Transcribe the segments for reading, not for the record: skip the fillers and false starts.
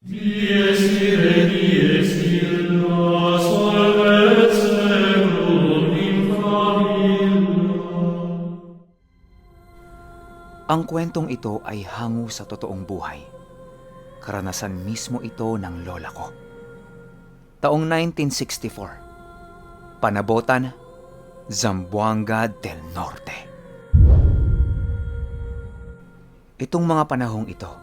Dies ire, dies illa, solvet seculum in famiglia. Ang kwentong ito ay hango sa totoong buhay. Karanasan mismo ito ng lola ko. Taong 1964. Panabotan, Zamboanga del Norte. Itong mga panahong ito,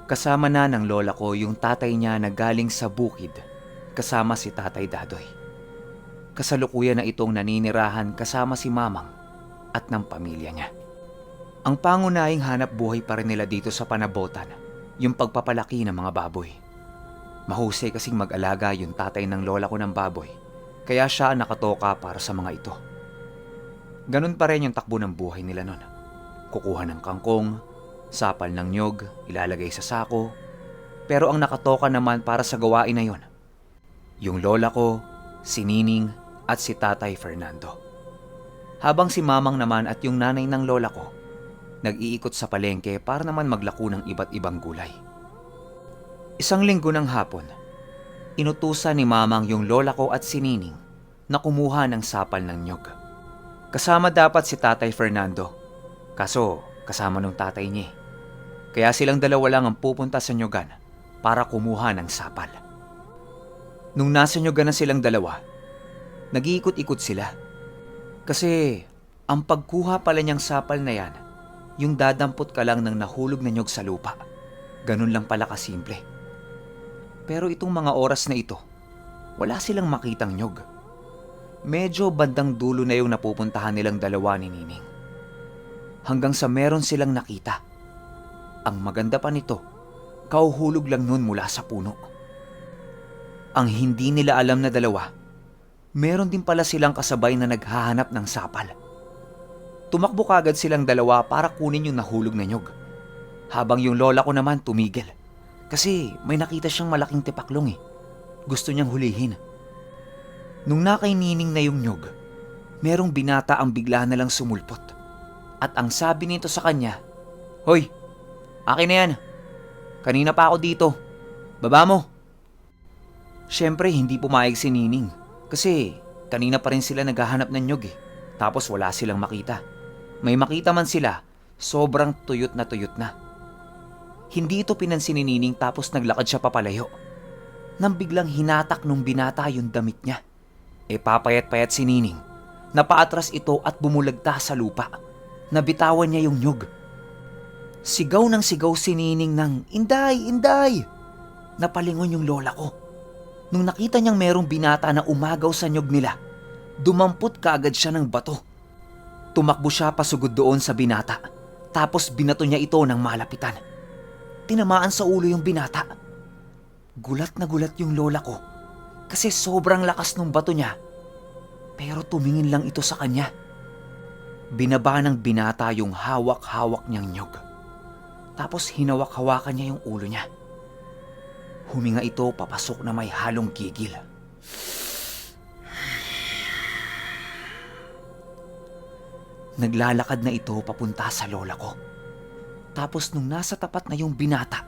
kasama na ng lola ko yung tatay niya na galing sa bukid kasama si Tatay Dadoy. Kasalukuyan na itong naninirahan kasama si Mamang at ng pamilya niya. Ang pangunahing hanap buhay pa rin nila dito sa Panabotan, yung pagpapalaki ng mga baboy. Mahusay kasing mag-alaga yung tatay ng lola ko ng baboy, kaya siya nakatoka para sa mga ito. Ganun pa rin yung takbo ng buhay nila nun. Kukuha ng kangkong, sapal ng nyog, ilalagay sa sako. Pero ang nakatoka naman para sa gawain na yon, yung lola ko, si Nining at si Tatay Fernando. Habang si Mamang naman at yung nanay ng lola ko, nag-iikot sa palengke para naman maglako ng iba't ibang gulay. Isang linggo ng hapon, inutusan ni Mamang yung lola ko at si Nining na kumuha ng sapal ng nyog. Kasama dapat si Tatay Fernando, kaso kasama nung tatay niya. Kaya silang dalawa lang ang pupunta sa nyogan para kumuha ng sapal. Nung nasa nyogan na silang dalawa, nag-iikot-ikot sila. Kasi ang pagkuha pala niyang sapal na yan, yung dadampot ka lang ng nahulog na nyog sa lupa. Ganun lang pala kasimple. Pero itong mga oras na ito, wala silang makitang nyog. Medyo bandang dulo na yung napupuntahan nilang dalawa ni Nining. Hanggang sa meron silang nakita. Ang maganda pa nito, kauhulog lang nun mula sa puno. Ang hindi nila alam na dalawa, meron din pala silang kasabay na naghahanap ng sapal. Tumakbo kagad silang dalawa para kunin yung nahulog na nyog. Habang yung lola ko naman tumigil. Kasi may nakita siyang malaking tipaklong eh. Gusto niyang hulihin. Nung nakainining na yung nyog, merong binata ang bigla na lang sumulpot. At ang sabi nito sa kanya, "Hoy, akin na yan. Kanina pa ako dito. Baba mo." Siyempre hindi pumayag si Nining. Kasi kanina pa rin sila naghahanap ng nyog eh. Tapos wala silang makita. May makita man sila, sobrang tuyot na tuyot na. Hindi ito pinansin ni Nining tapos naglakad siya papalayo. Nang biglang hinatak nung binata yung damit niya. Papayat-payat si Nining. Napaatras ito at bumulagta sa lupa. Nabitawan niya yung nyog. Sigaw ng sigaw si Nining ng, "Inday! Inday!" Napalingon yung lola ko. Nung nakita niyang merong binata na umagaw sa nyog nila, dumampot kaagad siya ng bato. Tumakbo siya pasugod doon sa binata, tapos binato niya ito ng malapitan. Tinamaan sa ulo yung binata. Gulat na gulat yung lola ko kasi sobrang lakas ng bato niya. Pero tumingin lang ito sa kanya. Binaba ng binata yung hawak-hawak niyang nyog. Tapos hinawak-hawakan niya yung ulo niya. Huminga ito papasok na may halong gigil. Naglalakad na ito papunta sa lola ko. Tapos nung nasa tapat na yung binata,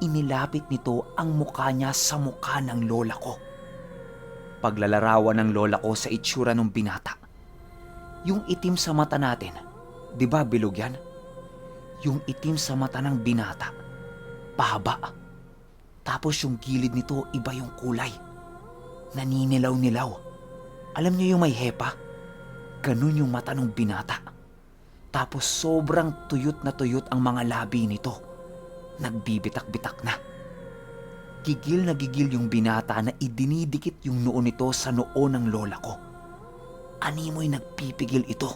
inilapit nito ang mukha niya sa mukha ng lola ko. Paglalarawan ng lola ko sa itsura ng binata. Yung itim sa mata natin, di ba bilog yan? Yung itim sa mata ng binata, pahaba. Tapos yung gilid nito iba yung kulay. Naninilaw-nilaw. Alam niyo yung may hepa? Ganun yung mata ng binata. Tapos sobrang tuyot na tuyot ang mga labi nito. Nagbibitak-bitak na. Gigil na gigil yung binata na idinidikit yung noo nito sa noo ng lola ko. Animoy nagpipigil ito.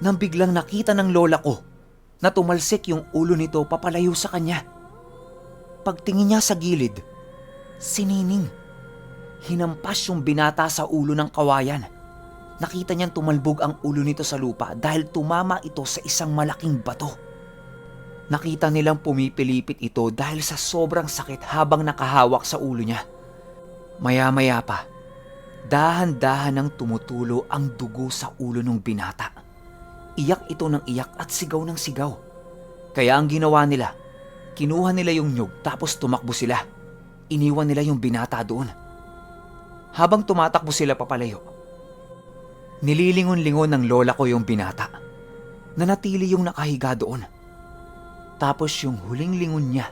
Nang biglang nakita ng lola ko na tumalsik yung ulo nito papalayo sa kanya. Pagtingin niya sa gilid, si Nining. Hinampas yung binata sa ulo ng kawayan. Nakita niyang tumalbog ang ulo nito sa lupa dahil tumama ito sa isang malaking bato. Nakita nilang pumipilipit ito dahil sa sobrang sakit habang nakahawak sa ulo niya. Maya-maya pa, dahan-dahan nang tumutulo ang dugo sa ulo ng binata. Iyak ito ng iyak at sigaw ng sigaw. Kaya ang ginawa nila, Kinuha nila yung nyug tapos tumakbo sila. Iniwan nila yung binata doon. Habang tumatakbo sila papalayo, nililingon-lingon ng lola ko yung binata. Nanatili yung nakahiga doon. Tapos yung huling lingon niya,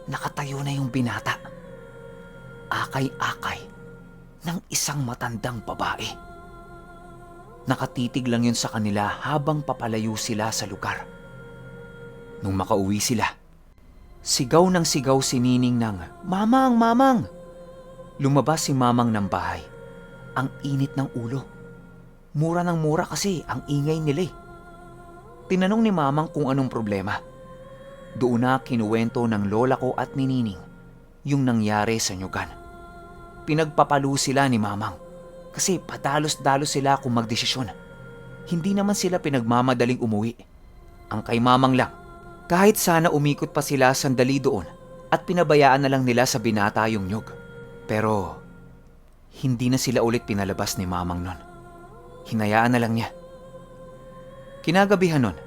nakatayo na yung binata. Akay-akay ng isang matandang babae. Nakatitig lang yun sa kanila habang papalayo sila sa lugar. Nung makauwi sila, sigaw ng sigaw si Nining ng, "Mamang! Mamang!" Lumabas si Mamang ng bahay. Ang init ng ulo. Mura ng mura kasi ang ingay nila eh. Tinanong ni Mamang kung anong problema. Doon na kinuwento ng lola ko at ni Nining yung nangyari sa nyugan. Pinagpapalo sila ni Mamang kasi padalos-dalos sila kung magdesisyon. Hindi naman sila pinagmamadaling umuwi. Ang kay Mamang lang, kahit sana umikot pa sila sandali doon at pinabayaan na lang nila sa binata yung nyug. Pero hindi na sila ulit pinalabas ni Mamang nun. Hinayaan na lang niya. Kinagabihan nun,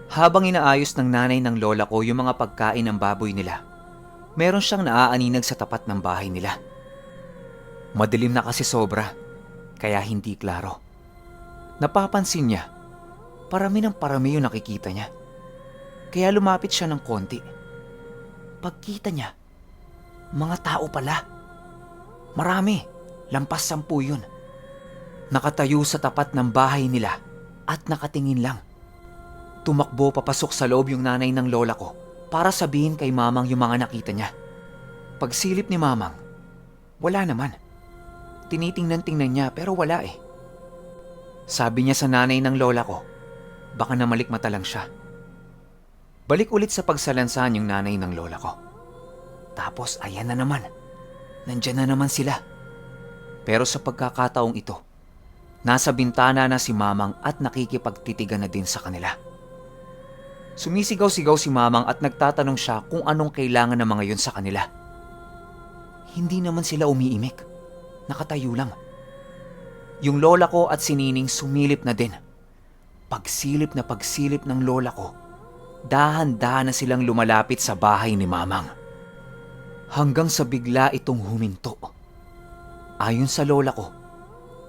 habang inaayos ng nanay ng lola ko yung mga pagkain ng baboy nila, meron siyang naaaninag sa tapat ng bahay nila. Madilim na kasi sobra, kaya hindi klaro. Napapansin niya, parami ng parami yung nakikita niya. Kaya lumapit siya ng konti. Pagkita niya, mga tao pala. Marami, lampas 10 yun. Nakatayo sa tapat ng bahay nila at nakatingin lang. Tumakbo papasok sa loob yung nanay ng lola ko para sabihin kay Mamang yung mga nakita niya. Pagsilip ni Mamang, wala naman. Tinitingnan-tingnan niya pero wala eh. Sabi niya sa nanay ng lola ko, baka namalikmata lang siya. Balik ulit sa pagsalansan yung nanay ng lola ko. Tapos ayan na naman, nandyan na naman sila. Pero sa pagkakataong ito, nasa bintana na si Mamang at nakikipagtitigan na din sa kanila. Sumisigaw-sigaw si Mamang at nagtatanong siya kung anong kailangan ng mga yun sa kanila. Hindi naman sila umiimik. Nakatayo lang. Yung lola ko at si Nining sumilip na din. Pagsilip ng lola ko, dahan-dahan na silang lumalapit sa bahay ni Mamang. Hanggang sa bigla itong huminto. Ayon sa lola ko,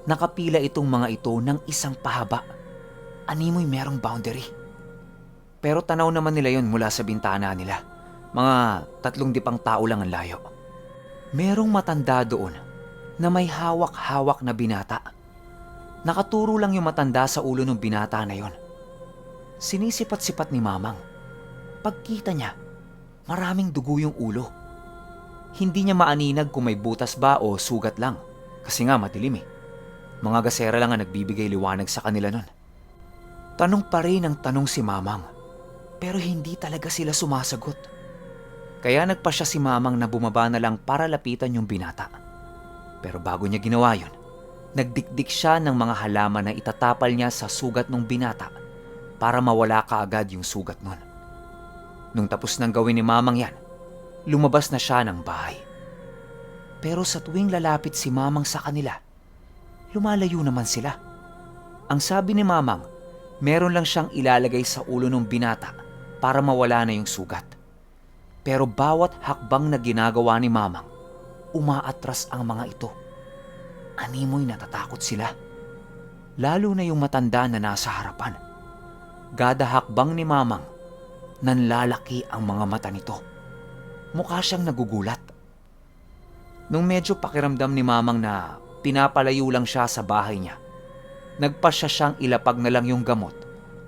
nakapila itong mga ito ng isang pahaba. Animoy merong boundary. Pero tanaw naman nila yon mula sa bintana nila. Mga 3 dipang tao lang ang layo. Merong matanda doon na may hawak-hawak na binata. Nakaturo lang yung matanda sa ulo ng binata na yon. Sinisipat-sipat ni Mamang. Pagkita niya, maraming dugo yung ulo. Hindi niya maaninag kung may butas ba o sugat lang. Kasi nga madilim eh. Mga gasera lang ang nagbibigay liwanag sa kanila nun. Tanong pa rin ang tanong si Mamang. Pero hindi talaga sila sumasagot. Kaya nagpasya si Mamang na bumaba na lang para lapitan yung binata. Pero bago niya ginawa yun, nagdikdik siya ng mga halaman na itatapal niya sa sugat ng binata para mawala kaagad yung sugat nun. Nung tapos nang gawin ni Mamang yan, lumabas na siya ng bahay. Pero sa tuwing lalapit si Mamang sa kanila, lumalayo naman sila. Ang sabi ni Mamang, meron lang siyang ilalagay sa ulo ng binata para mawala na yung sugat. Pero bawat hakbang na ginagawa ni Mamang, umaatras ang mga ito. Animoy natatakot sila. Lalo na yung matanda na nasa harapan. Gada hakbang ni Mamang, nanlalaki ang mga mata nito. Mukha siyang nagugulat. Nung medyo pakiramdam ni Mamang na pinapalayo lang siya sa bahay niya, nagpasya siyang ilapag na lang yung gamot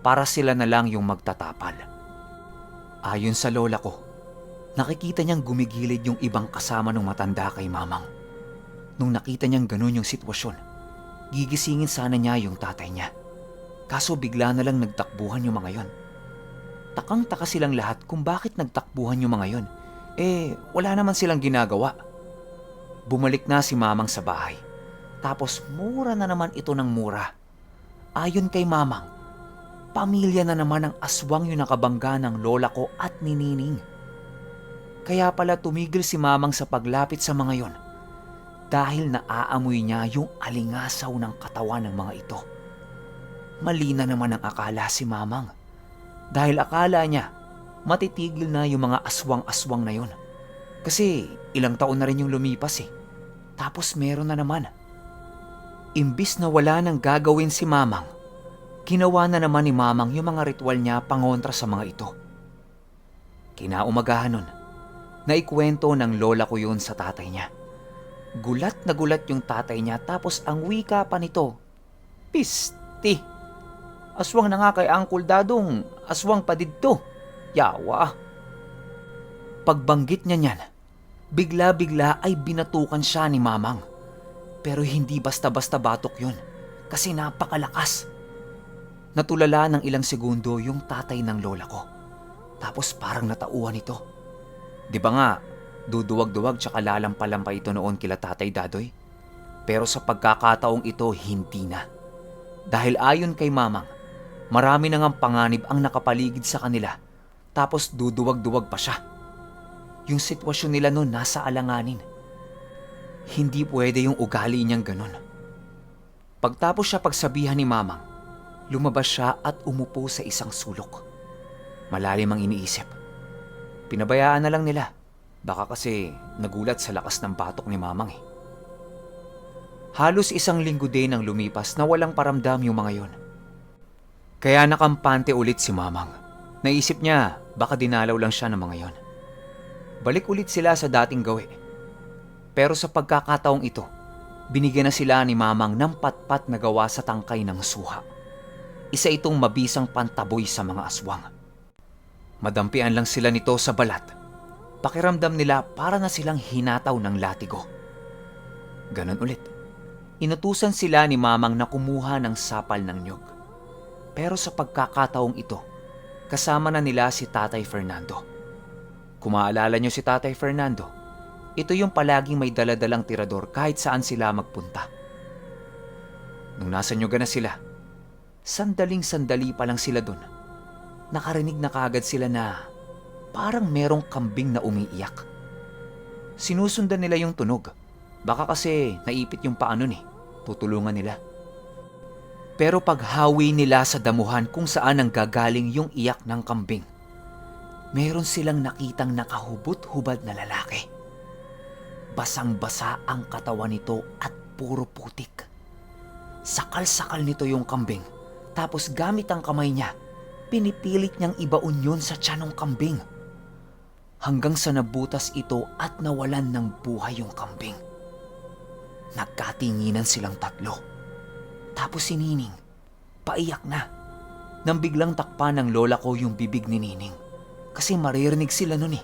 para sila na lang yung magtatapal. Ayon sa lola ko, nakikita niyang gumigilid yung ibang kasama ng matanda kay Mamang. Nung nakita niyang ganun yung sitwasyon, gigisingin sana niya yung tatay niya. Kaso bigla na lang nagtakbuhan yung mga yon. Takang-taka silang lahat kung bakit nagtakbuhan yung mga yon. Wala naman silang ginagawa. Bumalik na si Mamang sa bahay. Tapos mura na naman ito ng mura. Ayon kay Mamang, pamilya na naman ang aswang yung nakabangga ng lola ko at ni Nining. Kaya pala tumigil si Mamang sa paglapit sa mga yon dahil naaamoy niya yung alingasaw ng katawan ng mga ito. Mali na naman ang akala si Mamang dahil akala niya matitigil na yung mga aswang-aswang na yon. Kasi ilang taon na rin yung lumipas eh. Tapos meron na naman. Imbis na wala nang gagawin si Mamang, ginawa na naman ni Mamang yung mga ritual niya pangontra sa mga ito. Kinaumagahan nun, naikwento ng lola ko yun sa tatay niya. Gulat na gulat yung tatay niya tapos ang wika pa nito, "Pisti! Aswang na nga kay Uncle Dadong, aswang pa dito. Yawa." Pagbanggit niya niyan, bigla-bigla ay binatukan siya ni Mamang. Pero hindi basta-basta batok yun, kasi napakalakas. Natulala ng ilang segundo yung tatay ng lola ko. Tapos parang natauhan ito. Di ba nga, duduwag-duwag tsaka lalampa-lampa ito noon kila Tatay Dadoy? Pero sa pagkakataong ito, hindi na. Dahil ayon kay Mamang, marami na ngang panganib ang nakapaligid sa kanila. Tapos duduwag-duwag pa siya. Yung sitwasyon nila noon nasa alanganin. Hindi pwede yung ugali niyang ganun. Pagtapos siya pagsabihan ni Mamang, lumabas siya at umupo sa isang sulok. Malalim ang iniisip. Pinabayaan na lang nila. Baka kasi nagulat sa lakas ng batok ni Mamang eh. Halos 1 linggo din ang lumipas na walang paramdam yung mga yon. Kaya nakampante ulit si Mamang. Naisip niya baka dinalaw lang siya ng mga yon. Balik ulit sila sa dating gawi. Pero sa pagkakataong ito, binigyan na sila ni Mamang ng patpat na gawa sa tangkay ng suha. Isa itong mabisang pantaboy sa mga aswang. Madampian lang sila nito sa balat. Pakiramdam nila para na silang hinataw ng latigo. Ganon ulit. Inutusan sila ni Mamang na kumuha ng sapal ng nyug. Pero sa pagkakataong ito, kasama na nila si Tatay Fernando. Kung maalala nyo si Tatay Fernando, ito yung palaging may daladalang tirador kahit saan sila magpunta. Nung nasa nyuga na sila, sandaling-sandali pa lang sila dun. Nakarinig na kaagad sila na parang merong kambing na umiiyak. Sinusundan nila yung tunog. Baka kasi naipit yung paa nun eh. Tutulungan nila. Pero paghawi nila sa damuhan kung saan ang gagaling yung iyak ng kambing, meron silang nakitang nakahubot-hubad na lalaki. Basang-basa ang katawan nito at puro putik. Sakal-sakal nito yung kambing. Tapos gamit ang kamay niya, pinipilit niyang ibaon yun sa tiyan ng kambing. Hanggang sa nabutas ito at nawalan ng buhay yung kambing. Nagkatinginan silang tatlo. Tapos si Nining, paiyak na. Nang biglang takpan ng lola ko yung bibig ni Nining. Kasi maririnig sila nun eh.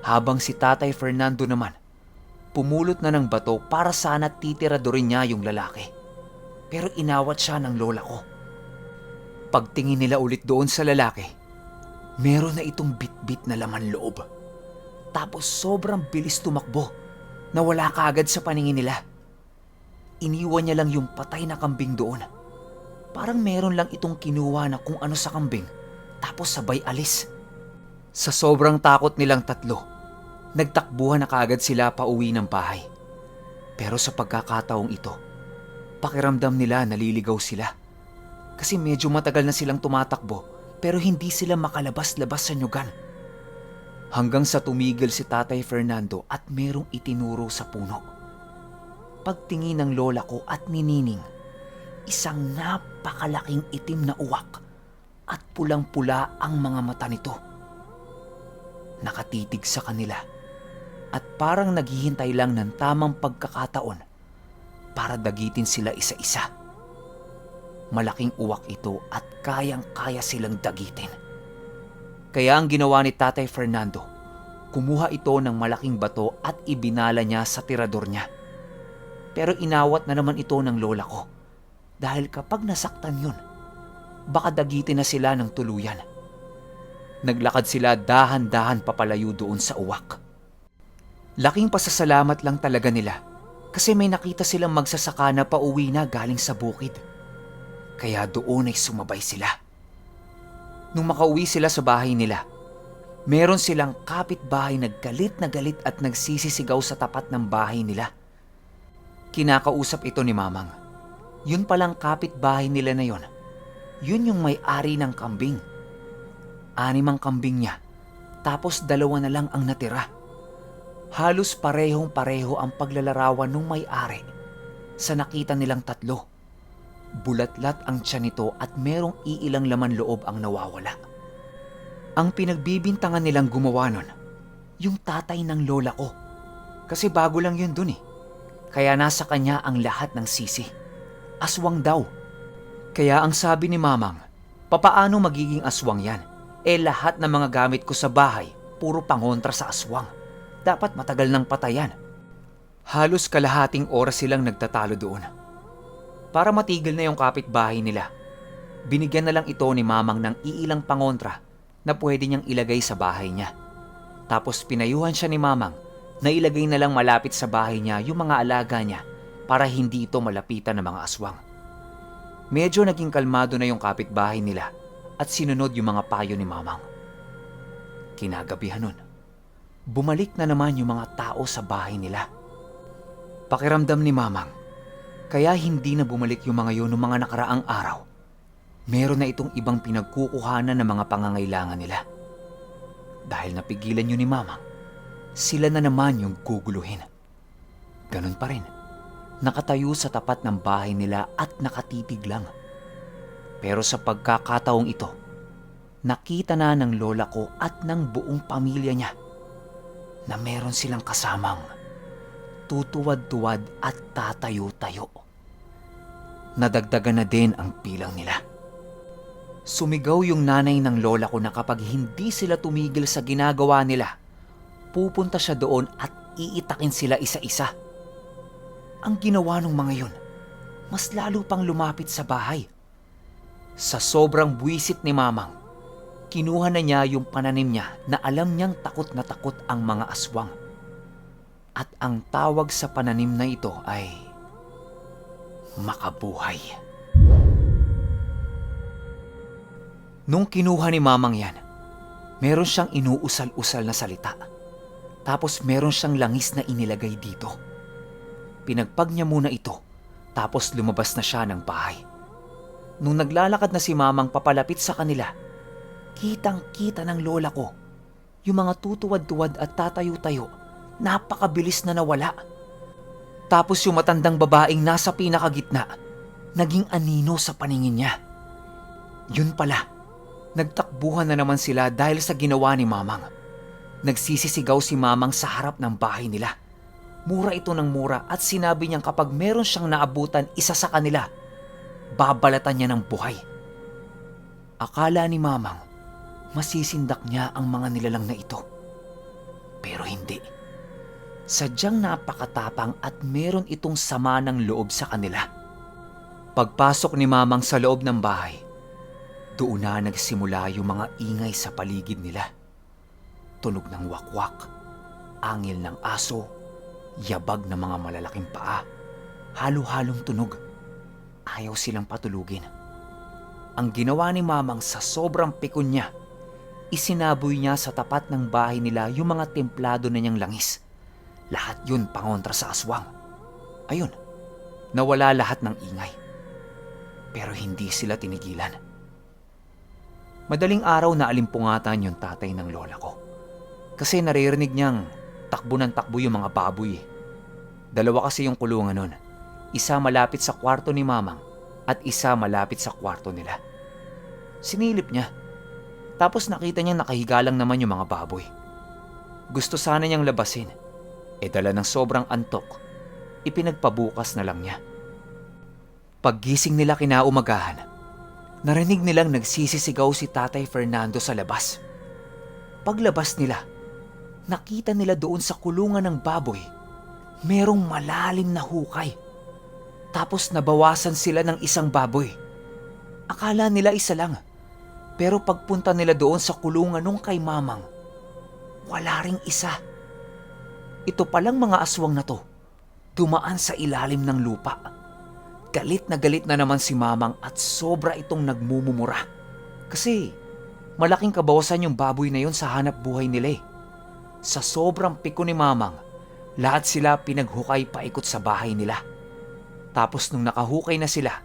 Habang si Tatay Fernando naman, pumulot na ng bato para sana titiradorin niya yung lalaki. Pero inawat siya ng lola ko. Pagtingin nila ulit doon sa lalaki, meron na itong bit-bit na laman loob. Tapos sobrang bilis tumakbo, nawala kaagad sa paningin nila. Iniwan niya lang yung patay na kambing doon. Parang meron lang itong kinuha na kung ano sa kambing, tapos sabay alis. Sa sobrang takot nilang tatlo, nagtakbuhan na kaagad sila pauwi ng bahay. Pero sa pagkakataong ito, pakiramdam nila naliligaw sila. Kasi medyo matagal na silang tumatakbo pero hindi sila makalabas-labas sa nyugan. Hanggang sa tumigil si Tatay Fernando at merong itinuro sa puno. Pagtingin ng lola ko at ni Nining, isang napakalaking itim na uwak at pulang-pula ang mga mata nito. Nakatitig sa kanila at parang naghihintay lang ng tamang pagkakataon para dagitin sila isa-isa. Malaking uwak ito at kayang-kaya silang dagitin. Kaya ang ginawa ni Tatay Fernando, kumuha ito ng malaking bato at ibinala niya sa tirador niya. Pero inawat na naman ito ng lola ko dahil kapag nasaktan yun, baka dagitin na sila ng tuluyan. Naglakad sila dahan-dahan papalayo doon sa uwak. Laking pasasalamat lang talaga nila kasi may nakita silang magsasaka na pauwi na galing sa bukid. Kaya doon ay sumabay sila. Nung makauwi sila sa bahay nila, meron silang kapitbahay na galit at nagsisisigaw sa tapat ng bahay nila. Kinakausap ito ni Mamang. Yun palang kapitbahay nila na yon. Yun yung may-ari ng kambing. 6 ang kambing niya, tapos 2 na lang ang natira. Halos parehong-pareho ang paglalarawan ng may-ari sa nakita nilang 3. Bulatlat ang tiyan nito at merong iilang laman loob ang nawawala. Ang pinagbibintangan nilang gumawa nun, yung tatay ng lola ko. Kasi bago lang yun dun eh. Kaya nasa kanya ang lahat ng sisi. Aswang daw. Kaya ang sabi ni Mamang, papaano magiging aswang yan? Lahat ng mga gamit ko sa bahay, puro pangontra sa aswang. Dapat matagal ng patayan. Halos kalahating oras silang nagtatalo doon. Para matigil na yung kapitbahay nila, binigyan na lang ito ni Mamang ng iilang pangontra na pwede niyang ilagay sa bahay niya. Tapos pinayuhan siya ni Mamang na ilagay na lang malapit sa bahay niya yung mga alaga niya para hindi ito malapitan ng mga aswang. Medyo naging kalmado na yung kapitbahay nila at sinunod yung mga payo ni Mamang. Kinagabihan nun, bumalik na naman yung mga tao sa bahay nila. Pakiramdam ni Mamang, kaya hindi na bumalik yung mga yun noong mga nakaraang araw. Meron na itong ibang pinagkukuhanan ng mga pangangailangan nila. Dahil napigilan yun ni Mamang, sila na naman yung guguluhin. Ganun pa rin, nakatayo sa tapat ng bahay nila at nakatitig lang. Pero sa pagkakataong ito, nakita na ng lola ko at ng buong pamilya niya na meron silang kasamang tutuwad-tuwad at tatayo-tayo. Nadagdagan na din ang bilang nila. Sumigaw yung nanay ng lola ko na kapag hindi sila tumigil sa ginagawa nila, pupunta siya doon at iitakin sila isa-isa. Ang ginawa ng mga yun, mas lalo pang lumapit sa bahay. Sa sobrang buwisit ni Mamang, kinuha na niya yung pananim niya na alam niyang takot na takot ang mga aswang. At ang tawag sa pananim na ito ay makabuhay. Nung kinuha ni Mamang yan, meron siyang inuusal-usal na salita. Tapos meron siyang langis na inilagay dito. Pinagpag niya muna ito, tapos lumabas na siya ng bahay. Nung naglalakad na si Mamang papalapit sa kanila, kitang-kita ng lola ko yung mga tutuwad-tuwad at tatayo-tayo, napakabilis na nawala. Tapos yung matandang babaeng nasa pinakagitna, naging anino sa paningin niya. Yun pala, nagtakbuhan na naman sila dahil sa ginawa ni Mamang. Nagsisisigaw si Mamang sa harap ng bahay nila. Mura ito ng mura at sinabi niyang kapag meron siyang naabutan isa sa kanila, babalatan niya ng buhay. Akala ni Mamang, masisindak niya ang mga nilalang na ito. Pero hindi. Sadyang napakatapang at meron itong sama ng loob sa kanila. Pagpasok ni Mamang sa loob ng bahay, doon na nagsimula yung mga ingay sa paligid nila. Tunog ng wakwak, angil ng aso, yabag ng mga malalaking paa, halo-halong tunog. Ayaw silang patulugin. Ang ginawa ni Mamang sa sobrang pikon niya, isinaboy niya sa tapat ng bahay nila yung mga templado na niyang langis. Lahat yun pangontra sa aswang. Ayun, nawala lahat ng ingay. Pero hindi sila tinigilan. Madaling araw na alimpungatan yung tatay ng lola ko. Kasi naririnig niyang takbo ng takbo yung mga baboy. 2 kasi yung kulungan nun. Isa malapit sa kwarto ni Mamang at isa malapit sa kwarto nila. Sinilip niya. Tapos nakita niyang nakahiga lang naman yung mga baboy. Gusto sana niyang labasin. Dala ng sobrang antok, ipinagpabukas na lang niya. Paggising nila kinaumagahan, narinig nilang nagsisisigaw si Tatay Fernando sa labas. Paglabas nila, nakita nila doon sa kulungan ng baboy, merong malalim na hukay. Tapos nabawasan sila ng isang baboy. Akala nila isa lang, pero pagpunta nila doon sa kulungan nung kay Mamang, wala ring isa. Ito palang mga aswang na to, dumaan sa ilalim ng lupa. Galit na naman si Mamang at sobra itong nagmumumura. Kasi malaking kabawasan yung baboy na yun sa hanap buhay nila eh. Sa sobrang piko ni Mamang, lahat sila pinaghukay paikot sa bahay nila. Tapos nung nakahukay na sila,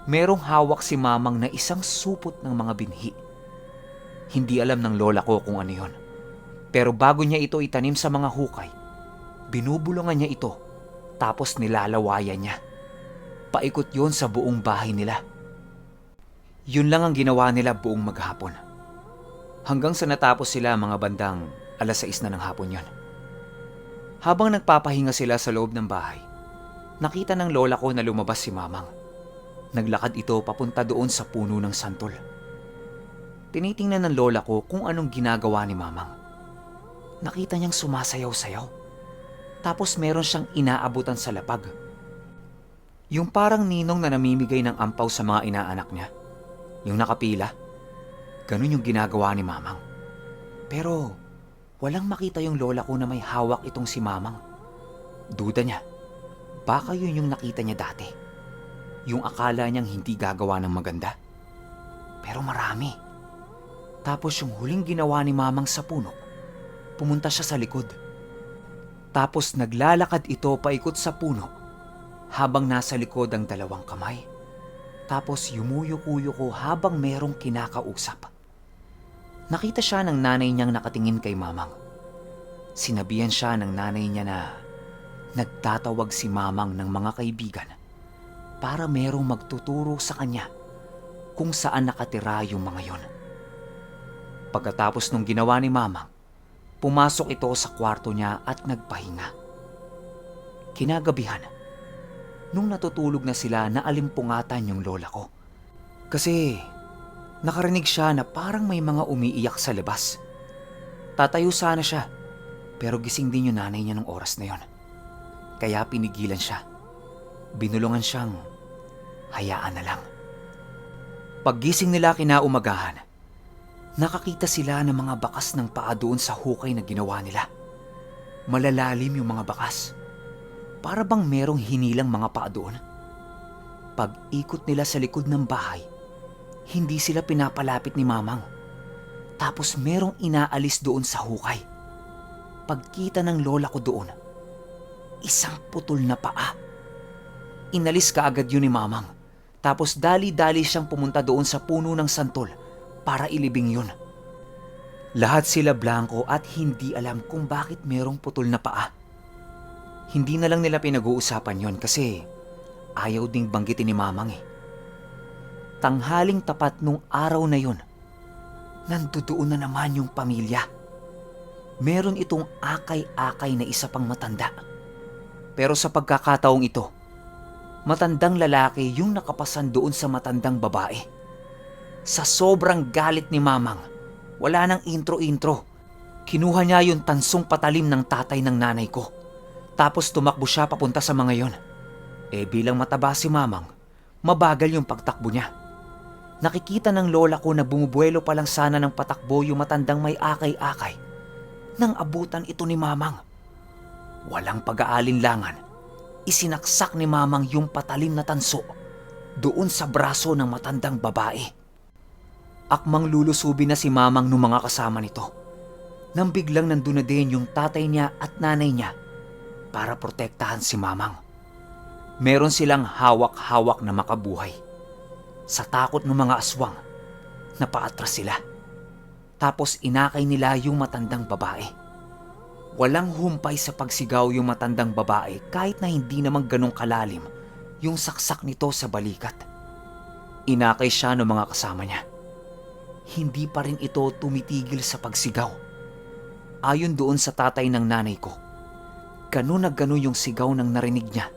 merong hawak si Mamang na isang supot ng mga binhi. Hindi alam ng lola ko kung ano yon. Pero bago niya ito itanim sa mga hukay, binubulungan niya ito tapos nilalawayan niya. Paikot yon sa buong bahay nila. Yun lang ang ginawa nila buong maghapon. Hanggang sa natapos sila mga bandang 6:00 na ng hapon yon. Habang nagpapahinga sila sa loob ng bahay, nakita ng lola ko na lumabas si Mamang. Naglakad ito papunta doon sa puno ng santol. Tinitingnan ng lola ko kung anong ginagawa ni Mamang. Nakita niyang sumasayaw-sayaw. Tapos meron siyang inaabutan sa lapag. Yung parang ninong na namimigay ng ampaw sa mga inaanak niya. Yung nakapila. Ganun yung ginagawa ni Mamang. Pero walang makita yung lola ko na may hawak itong si Mamang. Duda niya. Baka yun yung nakita niya dati. Yung akala niyang hindi gagawa ng maganda. Pero marami. Tapos yung huling ginawa ni Mamang sa puno, pumunta siya sa likod. Tapos naglalakad ito paikot sa puno habang nasa likod ang 2 kamay. Tapos yumuyok-uyoko habang merong kinakausap. Nakita siya ng nanay niyang nakatingin kay Mamang. Sinabihan siya ng nanay niya na nagtatawag si Mamang ng mga kaibigan para merong magtuturo sa kanya kung saan nakatira yung mga yon. Pagkatapos nung ginawa ni Mamang, pumasok ito sa kwarto niya at nagpahinga. Kinagabihan, nung natutulog na sila, naalimpungatan yung lola ko. Kasi nakarinig siya na parang may mga umiiyak sa labas. Tatayo sana siya, pero gising din yung nanay niya nung oras na yon. Kaya pinigilan siya. Binulungan siyang hayaan na lang. Paggising nila kinaumagahan, nakakita sila ng mga bakas ng paa doon sa hukay na ginawa nila. Malalalim yung mga bakas. Para bang merong hinilang mga paa doon. Pag-ikot nila sa likod ng bahay, hindi sila pinapalapit ni Mamang. Tapos merong inaalis doon sa hukay. Pagkita ng lola ko doon, isang putol na paa. Inalis kaagad yun ni Mamang. Tapos dali-dali siyang pumunta doon sa puno ng santol para ilibing yun. Lahat sila blanko at hindi alam kung bakit merong putol na paa. Hindi na lang nila pinag-uusapan yon kasi ayaw ding banggitin ni Mamang eh. Tanghaling tapat nung araw na yon, nandoon na naman yung pamilya. Meron itong akay-akay na isa pang matanda. Pero sa pagkakataong ito, matandang lalaki yung nakapasan doon sa matandang babae. Sa sobrang galit ni Mamang, wala nang intro-intro. Kinuha niya yung tansong patalim ng tatay ng nanay ko. Tapos tumakbo siya papunta sa mga yon. Bilang mataba si Mamang, mabagal yung pagtakbo niya. Nakikita ng lola ko na bumubuelo pa lang sana ng patakbo yung matandang may akay-akay nang abutan ito ni Mamang. Walang pag-aalinlangan, isinaksak ni Mamang yung patalim na tanso doon sa braso ng matandang babae. Akmang lulusubin na si Mamang ng mga kasama nito nang biglang nandun na din yung tatay niya at nanay niya para protektahan si Mamang. Meron silang hawak-hawak na makabuhay. Sa takot ng mga aswang, napaatras sila. Tapos inakay nila yung matandang babae. Walang humpay sa pagsigaw yung matandang babae kahit na hindi naman ganong kalalim yung saksak nito sa balikat. Inakay siya ng mga kasama niya. Hindi pa rin ito tumitigil sa pagsigaw. Ayon doon sa tatay ng nanay ko, ganun na ganun yung sigaw ng narinig niya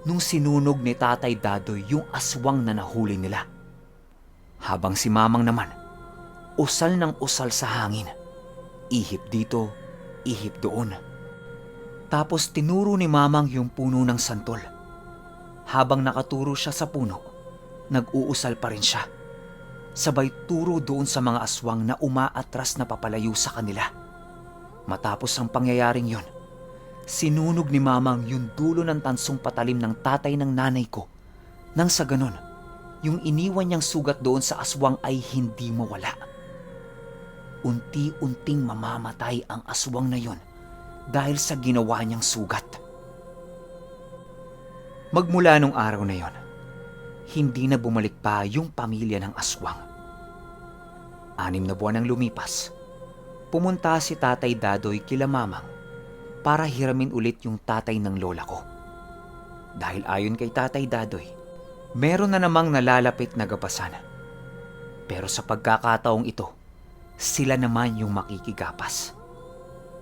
nung sinunog ni Tatay Dadoy yung aswang na nahuli nila. Habang si Mamang naman, usal ng usal sa hangin. Ihip dito, ihip doon. Tapos tinuro ni Mamang yung puno ng santol. Habang nakaturo siya sa puno, nag-uusal pa rin siya. Sabay turo doon sa mga aswang na umaatras na papalayo sa kanila. Matapos ang pangyayaring yon, sinunog ni Mamang yung dulo ng tansong patalim ng tatay ng nanay ko. Nang sa ganon, yung iniwan niyang sugat doon sa aswang ay hindi mawala. Unti-unting mamamatay ang aswang na yon dahil sa ginawa niyang sugat. Magmula nung araw na yon, hindi na bumalik pa yung pamilya ng aswang. 6 na buwan ang lumipas, pumunta si Tatay Dadoy kila Mamang para hiramin ulit yung tatay ng lola ko. Dahil ayon kay Tatay Dadoy, meron na namang nalalapit na gapasan. Pero sa pagkakataong ito, sila naman yung makikigapas.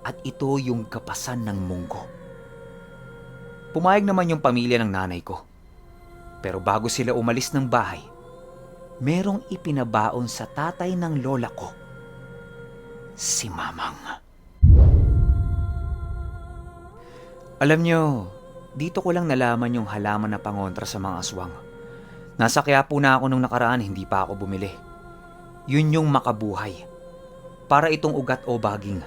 At ito yung gapasan ng munggo. Pumayag naman yung pamilya ng nanay ko. Pero bago sila umalis ng bahay, merong ipinabaon sa tatay ng lola ko, si Mamang. Alam nyo, dito ko lang nalaman yung halaman na pangontra sa mga aswang. Nasa Quiapo na ako nung nakaraan, hindi pa ako bumili. Yun yung makabuhay. Para itong ugat o baging.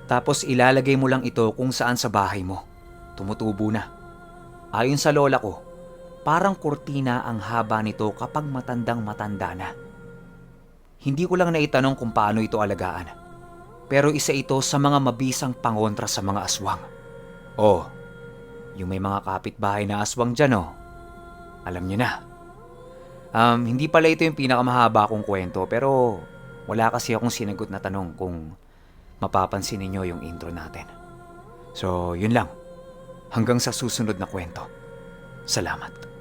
Tapos ilalagay mo lang ito kung saan sa bahay mo. Tumutubo na. Ayon sa lola ko, parang kurtina ang haba nito kapag matandang-matanda na. Hindi ko lang naitanong kung paano ito alagaan. Pero isa ito sa mga mabisang pangontra sa mga aswang. Oh, yung may mga kapitbahay na aswang dyan oh. Alam nyo na. Hindi pala ito yung pinakamahaba kong kwento pero wala kasi akong sinagot na tanong kung mapapansin ninyo yung intro natin. So, yun lang. Hanggang sa susunod na kwento. Salamat.